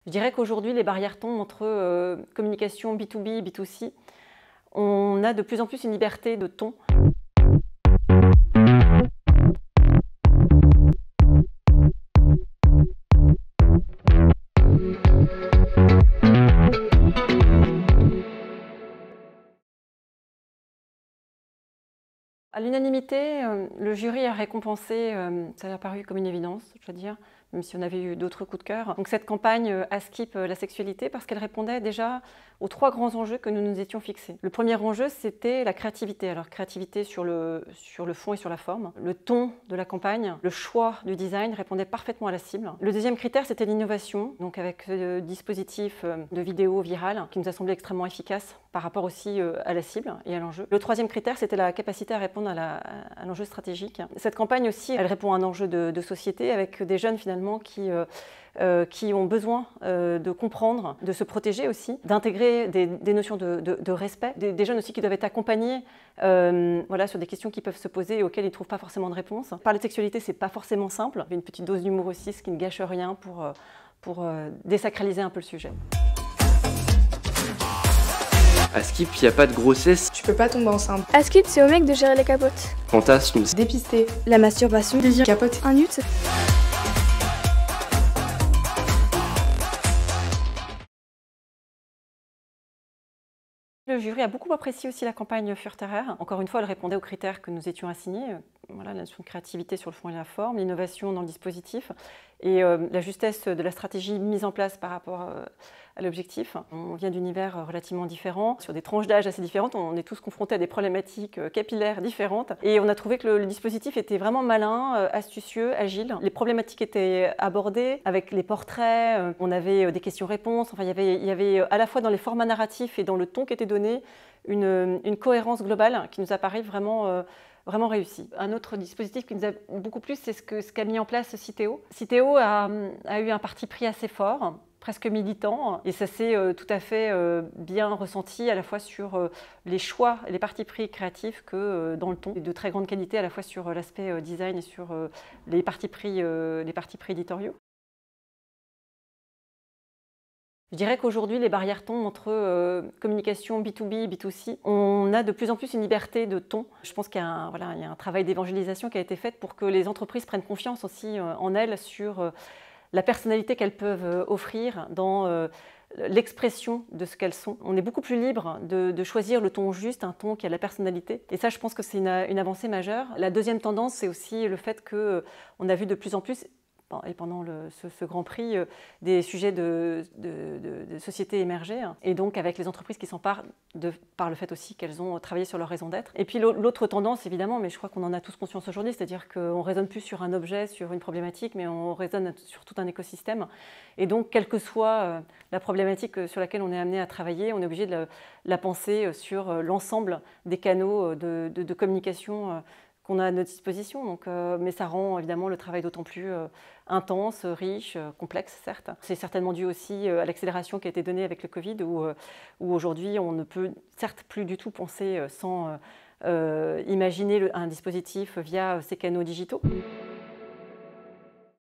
Je dirais qu'aujourd'hui, les barrières tombent entre communication B2B et B2C. On a de plus en plus une liberté de ton. À l'unanimité, le jury a récompensé, ça a apparu comme une évidence, je dois dire, même si on avait eu d'autres coups de cœur. Donc cette campagne Askip la sexualité, parce qu'elle répondait déjà aux 3 grands enjeux que nous nous étions fixés. Le premier enjeu, c'était la créativité. Alors créativité sur le fond et sur la forme. Le ton de la campagne, le choix du design répondait parfaitement à la cible. Le deuxième critère, c'était l'innovation, donc avec ce dispositif de vidéo virale qui nous a semblé extrêmement efficace par rapport aussi à la cible et à l'enjeu. Le troisième critère, c'était la capacité à répondre à l'enjeu stratégique. Cette campagne aussi, elle répond à un enjeu de société avec des jeunes finalement qui ont besoin de comprendre, de se protéger aussi, d'intégrer des notions de respect, des jeunes aussi qui doivent être accompagnés voilà, sur des questions qui peuvent se poser et auxquelles ils ne trouvent pas forcément de réponse. Parler de sexualité, c'est pas forcément simple. Une petite dose d'humour aussi, ce qui ne gâche rien pour désacraliser un peu le sujet. Askip, il n'y a pas de grossesse. Tu peux pas tomber enceinte. Askip, c'est au mec de gérer les capotes. Fantasme. Dépister. La masturbation. Désir. Capote. Un nut. Le jury a beaucoup apprécié aussi la campagne Furterer. Encore une fois, elle répondait aux critères que nous étions assignés. Voilà, la notion de créativité sur le fond et la forme, l'innovation dans le dispositif et la justesse de la stratégie mise en place par rapport à l'objectif. On vient d'univers relativement différents, sur des tranches d'âge assez différentes. On est tous confrontés à des problématiques capillaires différentes. Et on a trouvé que le dispositif était vraiment malin, astucieux, agile. Les problématiques étaient abordées avec les portraits. On avait des questions-réponses. Enfin, il y avait à la fois dans les formats narratifs et dans le ton qui était donné une cohérence globale qui nous apparaît vraiment réussi. Un autre dispositif qui nous a beaucoup plu, c'est ce qu'a mis en place Citeo. Citeo a eu un parti pris assez fort, presque militant, et ça s'est tout à fait bien ressenti à la fois sur les choix et les partis pris créatifs que dans le ton, et de très grande qualité à la fois sur l'aspect design et sur les partis pris éditoriaux. Je dirais qu'aujourd'hui, les barrières tombent entre communication B2B et B2C. On a de plus en plus une liberté de ton. Je pense qu'il y a un travail d'évangélisation qui a été fait pour que les entreprises prennent confiance aussi en elles sur la personnalité qu'elles peuvent offrir dans l'expression de ce qu'elles sont. On est beaucoup plus libre de choisir le ton juste, un ton qui a de la personnalité. Et ça, je pense que c'est une avancée majeure. La deuxième tendance, c'est aussi le fait qu'on a vu de plus en plus, et pendant ce Grand Prix, des sujets de société émerger, et donc avec les entreprises qui s'emparent par le fait aussi qu'elles ont travaillé sur leur raison d'être. Et puis l'autre tendance, évidemment, mais je crois qu'on en a tous conscience aujourd'hui, c'est-à-dire qu'on ne raisonne plus sur un objet, sur une problématique, mais on raisonne sur tout un écosystème. Et donc, quelle que soit la problématique sur laquelle on est amené à travailler, on est obligé de la penser sur l'ensemble des canaux de communication qu'on a à notre disposition. Donc, mais ça rend évidemment le travail d'autant plus intense, riche, complexe, certes. C'est certainement dû aussi à l'accélération qui a été donnée avec le Covid, où aujourd'hui on ne peut certes plus du tout penser sans imaginer un dispositif via ces canaux digitaux.